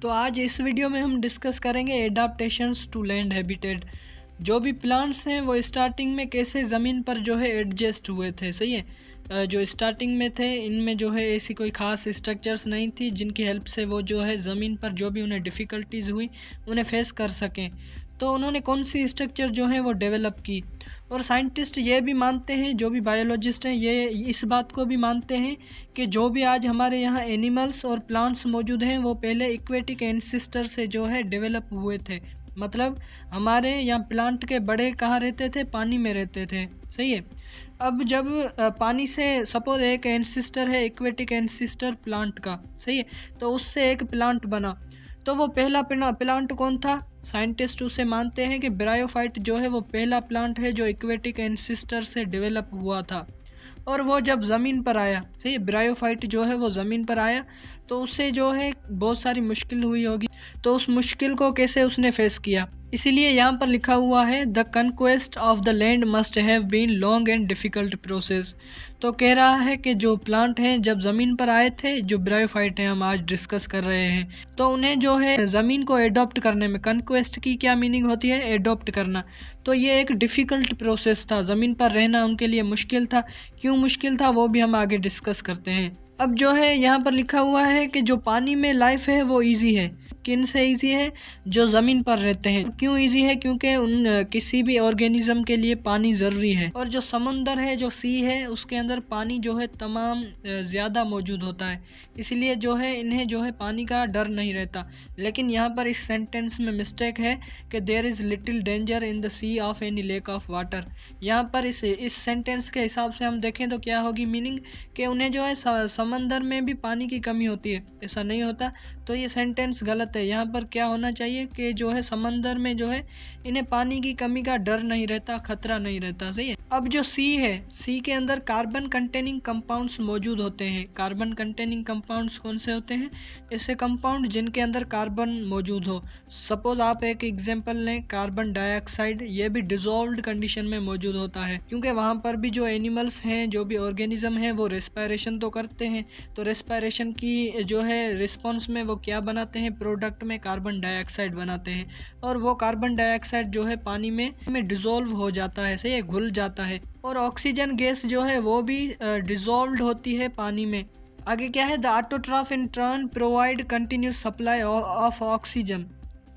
तो आज इस वीडियो में हम डिस्कस करेंगे एडाप्टेशंस टू लैंड हैबिटेट। जो भी प्लांट्स हैं वो स्टार्टिंग में कैसे ज़मीन पर जो है एडजस्ट हुए थे। सही है, जो स्टार्टिंग में थे इनमें जो है ऐसी कोई ख़ास स्ट्रक्चर्स नहीं थी जिनकी हेल्प से वो जो है ज़मीन पर जो भी उन्हें डिफ़िकल्टीज़ हुई उन्हें फेस कर सकें। तो उन्होंने कौन सी स्ट्रक्चर जो है वो डेवलप की। और साइंटिस्ट ये भी मानते हैं, जो भी बायोलॉजिस्ट हैं ये इस बात को भी मानते हैं कि जो भी आज हमारे यहाँ एनिमल्स और प्लांट्स मौजूद हैं वो पहले एक्वेटिक एंसेस्टर से जो है डेवलप हुए थे। मतलब हमारे यहाँ प्लांट के बड़े कहाँ रहते थे, पानी में रहते थे। सही है। अब जब पानी से सपोज एक एंसेस्टर है, एक्वेटिक एंसेस्टर प्लांट का, सही है, तो उससे एक प्लांट बना, तो वो पहला प्लांट कौन था? साइंटिस्ट उसे मानते हैं कि ब्रायोफाइट जो है वो पहला प्लांट है जो एक्वेटिक एंसेस्टर से डेवलप हुआ था। और वो जब ज़मीन पर आया, सही, ब्रायोफाइट जो है वो ज़मीन पर आया तो उससे जो है बहुत सारी मुश्किल हुई होगी। तो उस मुश्किल को कैसे उसने फेस किया, इसीलिए यहाँ पर लिखा हुआ है the conquest of the land must have been long and difficult process. तो कह रहा है कि जो प्लांट हैं जब ज़मीन पर आए थे, जो ब्रायोफाइट हैं हम आज डिस्कस कर रहे हैं, तो उन्हें जो है ज़मीन को एडॉप्ट करने में, कन्क्वेस्ट की क्या मीनिंग होती है? एडॉप्ट करना। तो ये एक डिफ़िकल्ट प्रोसेस था, ज़मीन पर रहना उनके लिए मुश्किल था। क्यों मुश्किल था वो भी हम आगे डिस्कस करते हैं। अब जो है यहाँ पर लिखा हुआ है कि जो पानी में लाइफ है वो इजी है। किन से इजी है? जो ज़मीन पर रहते हैं। क्यों इजी है? क्योंकि किसी भी ऑर्गेनिज्म के लिए पानी ज़रूरी है। और जो समुंदर है, जो सी है, उसके अंदर पानी जो है तमाम ज़्यादा मौजूद होता है, इसलिए जो है इन्हें जो है पानी का डर नहीं रहता। लेकिन यहाँ पर इस सेंटेंस में मिस्टेक है कि there is little danger in the sea of any lake of water. यहाँ पर इस सेंटेंस के हिसाब से हम देखें तो क्या होगी मीनिंग, कि उन्हें जो है समंदर में भी पानी की कमी होती है। ऐसा नहीं होता, तो ये सेंटेंस गलत है। यहाँ पर क्या होना चाहिए कि जो है समंदर में जो है इन्हें पानी की कमी का डर नहीं रहता, खतरा नहीं रहता। सही है। अब जो सी है, सी के अंदर कार्बन कंटेनिंग कंपाउंड्स मौजूद होते हैं। कार्बन कंटेनिंग कंपाउंड्स कौन से होते हैं? ऐसे कंपाउंड जिनके अंदर कार्बन मौजूद हो। सपोज आप एक एग्जांपल लें, कार्बन डाइऑक्साइड, ये भी डिजॉल्व्ड कंडीशन में मौजूद होता है, क्योंकि वहाँ पर भी जो एनिमल्स हैं, जो भी ऑर्गेनिज्म हैं, वो रेस्पिरेशन तो करते हैं। तो रेस्पिरेशन की जो है रिस्पॉन्स में वो क्या बनाते हैं? प्रोडक्ट में कार्बन डाइऑक्साइड बनाते हैं। और वो कार्बन डाइऑक्साइड जो है पानी में डिजॉल्व हो जाता है, सही, घुल जाता है। और ऑक्सीजन गैस जो है वो भी डिजॉल्व्ड होती है पानी में। आगे क्या है? The autotroph in turn provide continuous supply of oxygen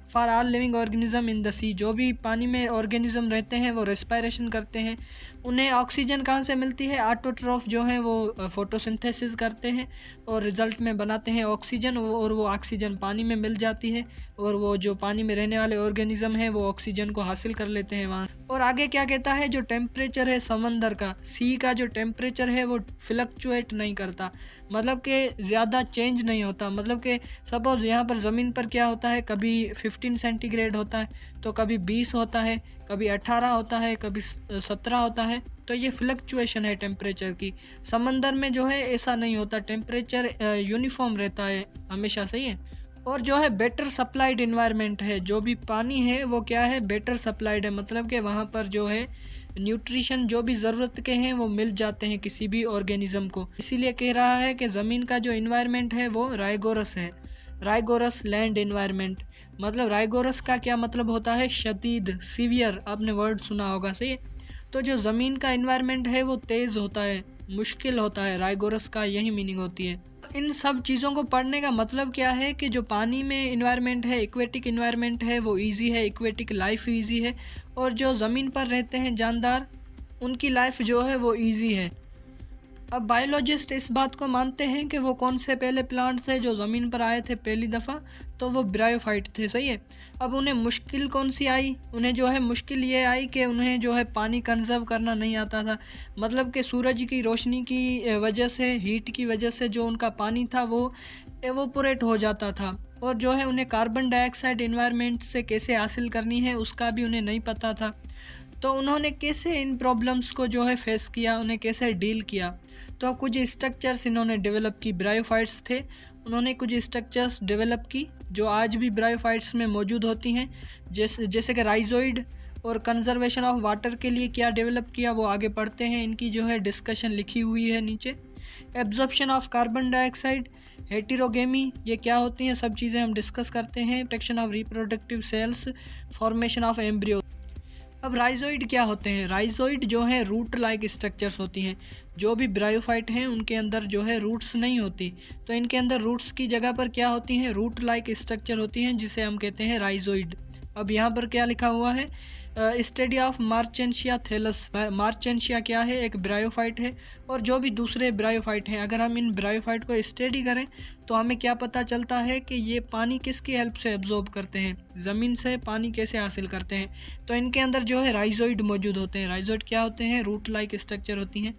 for all living organism in the sea. जो भी पानी में ऑर्गेनिज्म रहते हैं वो रेस्पिरेशन करते हैं, उन्हें ऑक्सीजन कहाँ से मिलती है? ऑटोट्रॉफ जो है वो फोटोसिंथेसिस करते हैं और रिजल्ट में बनाते हैं ऑक्सीजन, और वो ऑक्सीजन पानी में मिल जाती है और वो जो पानी में रहने वाले ऑर्गेनिज्म हैं वो ऑक्सीजन को हासिल कर लेते हैं वहाँ। और आगे क्या कहता है? जो टेम्परेचर है समंदर का, सी का जो टेम्परेचर है वो फ्लक्चुएट नहीं करता, मतलब कि ज़्यादा चेंज नहीं होता। मतलब कि सपोज यहाँ पर ज़मीन पर क्या होता है, कभी 15 सेंटीग्रेड होता है, तो कभी 20 होता है, कभी 18 होता है, कभी 17 होता है। तो ये फ्लक्चुएशन है टेम्परेचर की। समंदर में जो है ऐसा नहीं होता, टेम्परेचर यूनिफॉर्म रहता है हमेशा। सही है। और जो है बेटर सप्लाइड इन्वायरमेंट है, जो भी पानी है वो क्या है? बेटर सप्लाइड है, मतलब कि वहाँ पर जो है न्यूट्रिशन जो भी ज़रूरत के हैं वो मिल जाते हैं किसी भी ऑर्गेनिज्म को। इसीलिए कह रहा है कि ज़मीन का जो इन्वायरमेंट है वो राइगोरस है, राइगोरस लैंड इन्वायरमेंट। मतलब राइगोरस का क्या मतलब होता है? शदीद, सीवियर, आपने वर्ड सुना होगा। सही है। तो जो ज़मीन का इन्वायरमेंट है वो तेज़ होता है, मुश्किल होता है, राइगोरस का यही मीनिंग होती है। इन सब चीज़ों को पढ़ने का मतलब क्या है कि जो पानी में इन्वायरमेंट है, एक्वेटिक इन्वायरमेंट है, वो इजी है, एक्वेटिक लाइफ इजी है। और जो ज़मीन पर रहते हैं जानदार, उनकी लाइफ जो है वो इजी है। अब बायोलॉजिस्ट इस बात को मानते हैं कि वो कौन से पहले प्लांट थे जो ज़मीन पर आए थे पहली दफ़ा, तो वो ब्रायोफाइट थे। सही है। अब उन्हें मुश्किल कौन सी आई? उन्हें जो है मुश्किल ये आई कि उन्हें जो है पानी कंजर्व करना नहीं आता था। मतलब कि सूरज की रोशनी की वजह से, हीट की वजह से जो उनका पानी था वो एवोपोरेट हो जाता था। और जो है उन्हें कार्बन डाइऑक्साइड इन्वायरमेंट से कैसे हासिल करनी है उसका भी उन्हें नहीं पता था। तो उन्होंने कैसे इन प्रॉब्लम्स को जो है फेस किया, उन्हें कैसे डील किया? तो कुछ स्ट्रक्चर्स इन्होंने डेवलप की। ब्रायोफाइट्स थे, उन्होंने कुछ स्ट्रक्चर्स डेवलप की जो आज भी ब्रायोफाइट्स में मौजूद होती हैं, जैसे कि राइजोइड। और कंजर्वेशन ऑफ वाटर के लिए क्या डेवलप किया वो आगे पढ़ते हैं, इनकी जो है डिस्कशन लिखी हुई है नीचे। एब्जॉर्प्शन ऑफ कार्बन डाइऑक्साइड, हेटेरोगेमी ये क्या होती हैं, सब चीज़ें हम डिस्कस करते हैं। Protection of reproductive cells, formation of embryo. अब राइजोइड क्या होते हैं? राइजोइड जो है रूट लाइक स्ट्रक्चर्स होती हैं। जो भी ब्रायोफाइट हैं उनके अंदर जो है रूट्स नहीं होती, तो इनके अंदर रूट्स की जगह पर क्या होती हैं, रूट लाइक स्ट्रक्चर होती हैं, जिसे हम कहते हैं राइजोइड। अब यहाँ पर क्या लिखा हुआ है, स्टडी ऑफ मार्चेंशिया थैलस। मार्चेंशिया क्या है, एक ब्रायोफाइट है, और जो भी दूसरे ब्रायोफाइट हैं, अगर हम इन ब्रायोफाइट को स्टडी करें तो हमें क्या पता चलता है कि ये पानी किसकी हेल्प से एब्जॉर्ब करते हैं, ज़मीन से पानी कैसे हासिल करते हैं। तो इनके अंदर जो है राइजोइड मौजूद होते हैं। राइजोइड क्या होते हैं, रूट लाइक स्ट्रक्चर होती हैं,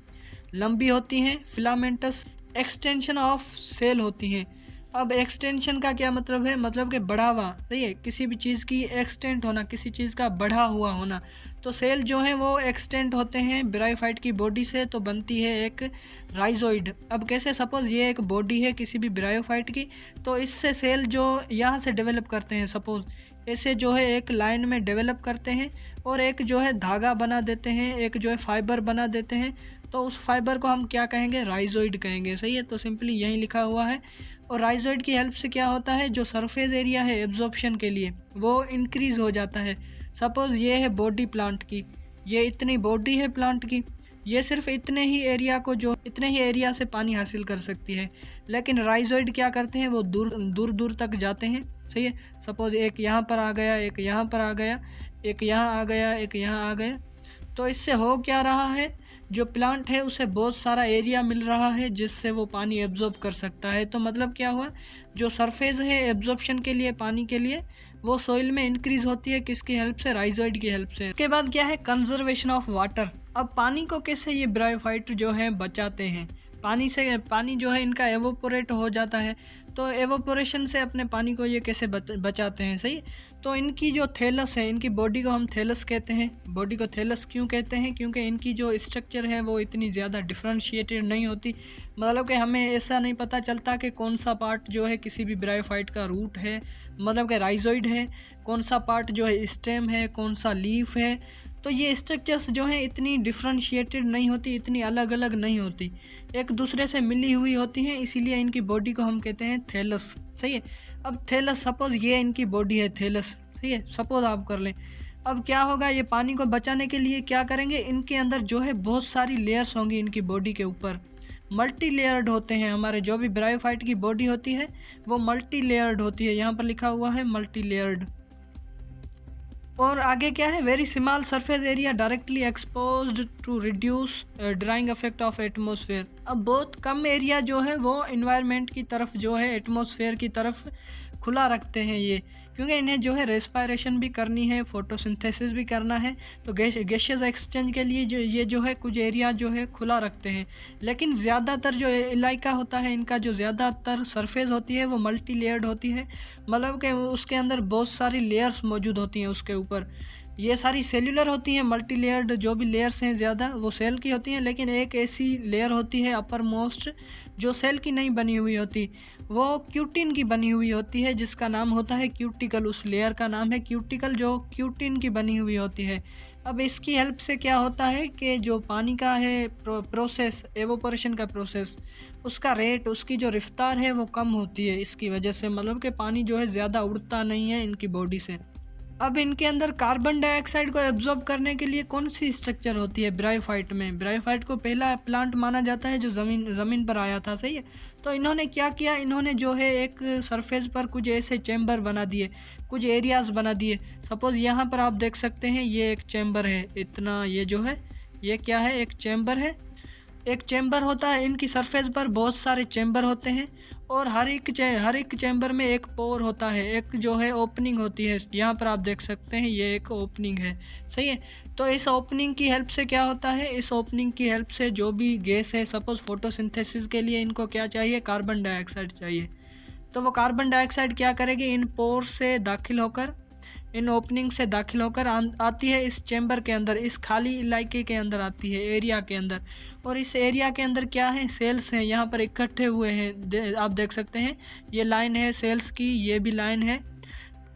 लंबी होती हैं, फिलामेंटस, एक्सटेंशन ऑफ सेल होती हैं। अब एक्सटेंशन का क्या मतलब है, मतलब कि बढ़ावा, सही है, किसी भी चीज़ की एक्सटेंट होना, किसी चीज़ का बढ़ा हुआ होना। तो सेल जो है वो एक्सटेंट होते हैं ब्रायोफाइट की बॉडी से, तो बनती है एक राइजोइड। अब कैसे, सपोज ये एक बॉडी है किसी भी ब्रायोफाइट की, तो इससे सेल जो यहाँ से डेवलप करते हैं, सपोज ऐसे जो है एक लाइन में डेवलप करते हैं और एक जो है धागा बना देते हैं, एक जो है फाइबर बना देते हैं, तो उस फाइबर को हम क्या कहेंगे, राइजोइड कहेंगे। सही है, तो सिंपली यही लिखा हुआ है। और राइजोइड की हेल्प से क्या होता है, जो सरफेस एरिया है एब्जॉर्प्शन के लिए वो इंक्रीज हो जाता है। सपोज ये है बॉडी प्लांट की, ये इतनी बॉडी है प्लांट की, ये सिर्फ इतने ही एरिया से पानी हासिल कर सकती है, लेकिन राइजोइड क्या करते हैं, वो दूर दूर तक जाते हैं। सही है, सपोज एक यहाँ पर आ गया, एक यहाँ पर आ गया, एक यहाँ आ गया, एक यहाँ आ गया, तो इससे हो क्या रहा है, जो प्लांट है उसे बहुत सारा एरिया मिल रहा है जिससे वो पानी एब्जॉर्ब कर सकता है। तो मतलब क्या हुआ, जो सरफेस है एब्जॉर्प्शन के लिए पानी के लिए वो सॉइल में इंक्रीज होती है, किसकी हेल्प से, राइजोइड की हेल्प से। इसके बाद क्या है, कंजर्वेशन ऑफ वाटर। अब पानी को कैसे ये ब्रायोफाइट जो है बचाते हैं, पानी जो है इनका एवोपोरेट हो जाता है, तो एवोपोरेशन से अपने पानी को ये कैसे बचाते हैं। सही, तो इनकी जो थैलस है, इनकी बॉडी को हम थैलस कहते हैं। बॉडी को थैलस क्यों कहते हैं, क्योंकि इनकी जो स्ट्रक्चर है वो इतनी ज़्यादा डिफ्रेंशिएटेड नहीं होती, मतलब कि हमें ऐसा नहीं पता चलता कि कौन सा पार्ट जो है किसी भी ब्रायोफाइट का रूट है, मतलब कि राइजोइड है, कौन सा पार्ट जो है स्टेम है, कौन सा लीफ है। तो ये स्ट्रक्चर्स जो हैं इतनी डिफ्रेंशिएटेड नहीं होती, इतनी अलग अलग नहीं होती, एक दूसरे से मिली हुई होती हैं, इसीलिए इनकी बॉडी को हम कहते हैं थैलस। सही है, अब थैलस, सपोज ये इनकी बॉडी है थैलस, सही है, सपोज आप कर लें। अब क्या होगा, ये पानी को बचाने के लिए क्या करेंगे, इनके अंदर जो है बहुत सारी लेयर्स होंगी, इनकी बॉडी के ऊपर मल्टी लेयर्ड होते हैं। हमारे जो भी ब्रायोफाइट की बॉडी होती है वो मल्टी लेयर्ड होती है, यहाँ पर लिखा हुआ है मल्टी लेयर्ड। और आगे क्या है, very small surface area directly exposed to reduce drying effect of atmosphere. अब बहुत कम एरिया जो है वो इन्वायरमेंट की तरफ जो है एटमॉस्फेयर की तरफ खुला रखते हैं ये, क्योंकि इन्हें जो है रेस्पायरेशन भी करनी है, फोटोसिंथेसिस भी करना है, तो गैसियस एक्सचेंज के लिए ये जो है कुछ एरिया जो है खुला रखते हैं। लेकिन ज़्यादातर जो इलाका होता है इनका, जो ज़्यादातर सरफेस होती है वो मल्टी लेयर्ड होती है, मतलब कि उसके अंदर बहुत सारी लेयर्स मौजूद होती हैं उसके ऊपर। ये सारी सेल्यूलर होती हैं, मल्टी लेयर्ड जो भी लेयर्स हैं ज़्यादा वो सेल की होती हैं, लेकिन एक ऐसी लेयर होती है अपर मोस्ट जो सेल की नहीं बनी हुई होती, वो क्यूटिन की बनी हुई होती है, जिसका नाम होता है क्यूटिकल। उस लेयर का नाम है क्यूटिकल, जो क्यूटिन की बनी हुई होती है। अब इसकी हेल्प से क्या होता है कि जो पानी का है प्रोसेस, एवोपोरेशन का प्रोसेस, उसका रेट, उसकी जो रफ्तार है वो कम होती है इसकी वजह से, मतलब कि पानी जो है ज़्यादा उड़ता नहीं है इनकी बॉडी से। अब इनके अंदर कार्बन डाइऑक्साइड को एब्जॉर्ब करने के लिए कौन सी स्ट्रक्चर होती है ब्रायोफाइट में? ब्रायोफाइट को पहला प्लांट माना जाता है जो ज़मीन पर आया था। सही है, तो इन्होंने क्या किया, इन्होंने जो है एक सरफेस पर कुछ ऐसे चैम्बर बना दिए, कुछ एरियाज़ बना दिए। सपोज़ यहाँ पर आप देख सकते हैं ये एक चैम्बर है, इतना ये जो है ये क्या है, एक चैम्बर है, एक चैम्बर होता है। इनकी सरफेस पर बहुत सारे चैम्बर होते हैं और हर एक चैम्बर में एक पोर होता है, एक जो है ओपनिंग होती है। यहाँ पर आप देख सकते हैं ये एक ओपनिंग है। सही है, तो इस ओपनिंग की हेल्प से क्या होता है, इस ओपनिंग की हेल्प से जो भी गैस है, सपोज फोटोसिंथेसिस के लिए इनको क्या चाहिए, कार्बन डाइऑक्साइड चाहिए, तो वो कार्बन डाइऑक्साइड क्या करेगी, इन पोर से दाखिल होकर, इन ओपनिंग से दाखिल होकर आती है इस चैम्बर के अंदर, इस खाली इलाके के अंदर आती है, एरिया के अंदर। और इस एरिया के अंदर क्या है, सेल्स हैं यहाँ पर इकट्ठे हुए हैं, आप देख सकते हैं ये लाइन है सेल्स की, ये भी लाइन है।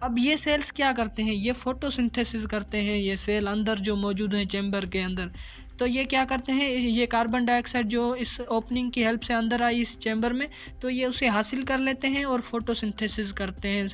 अब ये सेल्स क्या करते हैं, ये फोटोसिंथेसिस करते हैं, ये सेल अंदर जो मौजूद हैं चैम्बर के अंदर। तो ये क्या करते हैं, ये कार्बन डाइऑक्साइड जो इस ओपनिंग की हेल्प से अंदर आई इस चैम्बर में, तो ये उसे हासिल कर लेते हैं और फोटोसिंथेसिस करते हैं।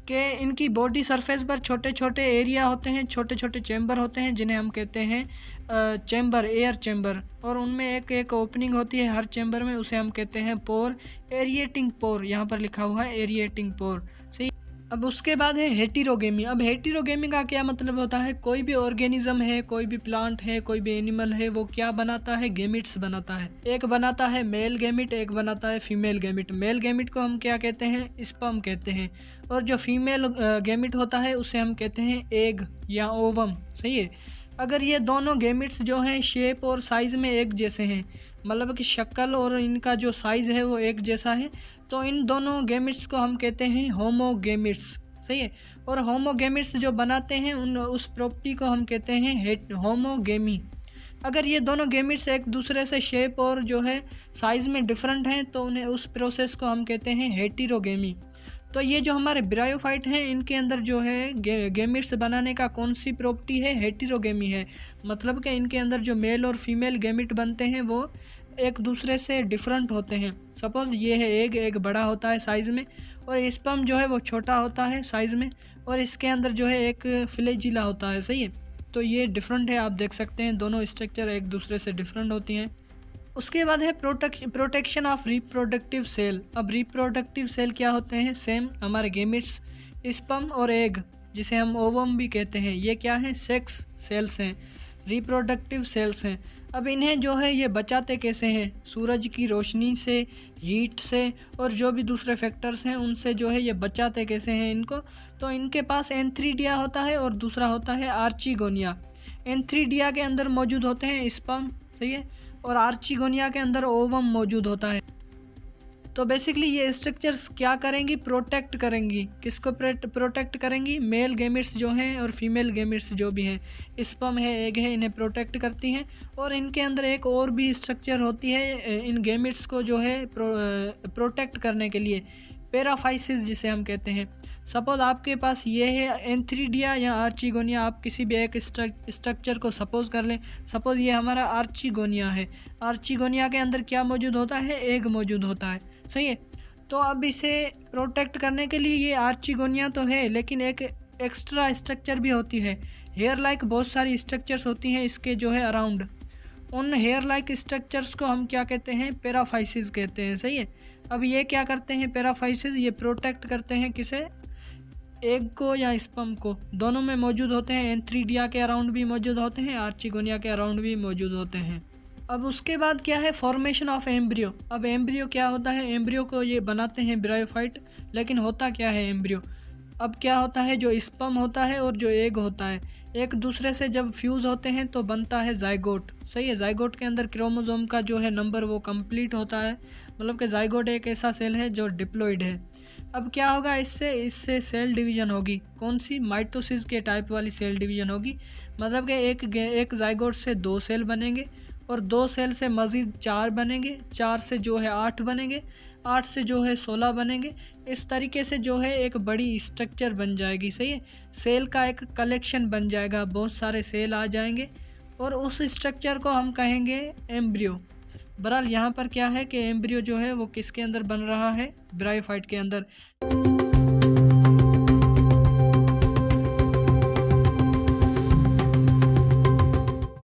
कि इनकी बॉडी सरफेस पर छोटे छोटे एरिया होते हैं, छोटे छोटे चैम्बर होते हैं जिन्हें हम कहते हैं चैम्बर, एयर चैम्बर, और उनमें एक एक ओपनिंग होती है हर चैम्बर में, उसे हम कहते हैं पोर, एरिएटिंग पोर, यहाँ पर लिखा हुआ है एरिएटिंग पोर। सही। अब उसके बाद है हेटेरोगेमी। अब हेटेरोगेमी का क्या मतलब होता है, कोई भी ऑर्गेनिज्म है, कोई भी प्लांट है, कोई भी एनिमल है, वो क्या बनाता है, गेमिट्स बनाता है। एक बनाता है मेल गेमिट, एक बनाता है फीमेल गेमिट। मेल गेमिट को हम क्या कहते हैं, स्पर्म कहते हैं, और जो फीमेल गेमिट होता है उसे हम कहते हैं एग या ओवम। सही है। अगर ये दोनों गेमिट्स जो हैं शेप और साइज़ में एक जैसे हैं, मतलब कि शक्ल और इनका जो साइज़ है वो एक जैसा है, तो इन दोनों गेमिट्स को हम कहते हैं होमोगेमिट्स। सही है। और होमोगेमिट्स जो बनाते हैं उस प्रॉपर्टी को हम कहते हैं होमोगेमी। अगर ये दोनों गेमिट्स एक दूसरे से शेप और जो है साइज़ में डिफरेंट हैं तो उन्हें उस प्रोसेस को हम कहते हैं हेटेरोगेमी। तो ये जो हमारे ब्रायोफाइट हैं इनके अंदर जो है गेमिट्स बनाने का कौन सी प्रॉपर्टी है, हेटेरोगेमी है। मतलब कि इनके अंदर जो मेल और फीमेल गेमिट बनते हैं वो एक दूसरे से डिफरेंट होते हैं। सपोज ये है एग, एक बड़ा होता है साइज़ में, और स्पर्म जो है वो छोटा होता है साइज़ में, और इसके अंदर जो है एक फ्लैजिला होता है। सही है। तो ये डिफरेंट है, आप देख सकते हैं दोनों स्ट्रक्चर एक दूसरे से डिफरेंट होती हैं। उसके बाद है प्रोटेक्शन ऑफ रिप्रोडक्टिव सेल। अब रिप्रोडक्टिव सेल क्या होते हैं, सेम हमारे गेमिट्स, स्पर्म और एग, जिसे हम ओवम भी कहते हैं, ये क्या है, सेक्स सेल्स हैं, रिप्रोडक्टिव सेल्स हैं। अब इन्हें जो है ये बचाते कैसे हैं, सूरज की रोशनी से, हीट से, और जो भी दूसरे फैक्टर्स हैं उनसे जो है ये बचाते कैसे हैं इनको। तो इनके पास एंथ्रीडिया होता है और दूसरा होता है आर्चिगोनिया। एंथ्रीडिया के अंदर मौजूद होते हैं स्पर्म। सही है। और आर्चिगोनिया के अंदर ओवम मौजूद होता है। तो बेसिकली ये स्ट्रक्चर्स क्या करेंगी, प्रोटेक्ट करेंगी। किसको प्रोटेक्ट करेंगी, मेल गेमिट्स जो हैं और फीमेल गेमिट्स जो भी हैं, स्पर्म है, एग है, इन्हें प्रोटेक्ट करती हैं। और इनके अंदर एक और भी स्ट्रक्चर होती है इन गेमिट्स को जो है प्रोटेक्ट करने के लिए, पैराफाइसिस जिसे हम कहते हैं। सपोज आपके पास ये है एंथ्रीडिया या आर्चिगोनिया, आप किसी भी एक स्ट्रक्चर को सपोज कर लें। सपोज ये हमारा आर्चिगोनिया है। आर्चिगोनिया के अंदर क्या मौजूद होता है, एग मौजूद होता है। सही है। तो अब इसे प्रोटेक्ट करने के लिए ये आर्चिगोनिया तो है, लेकिन एक एक्स्ट्रा स्ट्रक्चर भी होती है। हेयर लाइक बहुत सारी स्ट्रक्चर्स होती हैं इसके जो है अराउंड। उन हेयर लाइक स्ट्रक्चर्स को हम क्या कहते हैं, पैराफाइसिस कहते हैं। सही है। अब ये क्या करते हैं पैराफाइसिस, ये प्रोटेक्ट करते हैं किसे, एग को या स्पर्म को, दोनों में मौजूद होते हैं। एंथ्रीडिया के अराउंड भी मौजूद होते हैं, आर्चिगोनिया के अराउंड भी मौजूद होते हैं। अब उसके बाद क्या है, फॉर्मेशन ऑफ एम्ब्रियो। अब एम्ब्रियो क्या होता है, एम्ब्रियो को ये बनाते हैं ब्रायोफाइट, लेकिन होता क्या है एम्ब्रियो। अब क्या होता है, जो स्पर्म होता है और जो एग होता है एक दूसरे से जब फ्यूज़ होते हैं तो बनता है जाइगोट। सही है। जाइगोट के अंदर क्रोमोसोम का जो है नंबर वो कंप्लीट होता है, मतलब कि जाइगोट एक ऐसा सेल है जो डिप्लॉइड है। अब क्या होगा, इससे सेल डिवीज़न होगी। कौन सी, माइटोसिस के टाइप वाली सेल डिवीज़न होगी। मतलब कि एक जाइगोट से 2 सेल बनेंगे, और 2 सेल से मज़ीद 4 बनेंगे, 4 से जो है 8 बनेंगे, 8 से जो है 16 बनेंगे। इस तरीके से जो है एक बड़ी स्ट्रक्चर बन जाएगी। सही है। सेल का एक कलेक्शन बन जाएगा, बहुत सारे सेल आ जाएंगे, और उस स्ट्रक्चर को हम कहेंगे एम्ब्रियो। बहरहाल यहाँ पर क्या है कि एम्ब्रियो जो है वो किसके अंदर बन रहा है, ब्रायोफाइट के अंदर।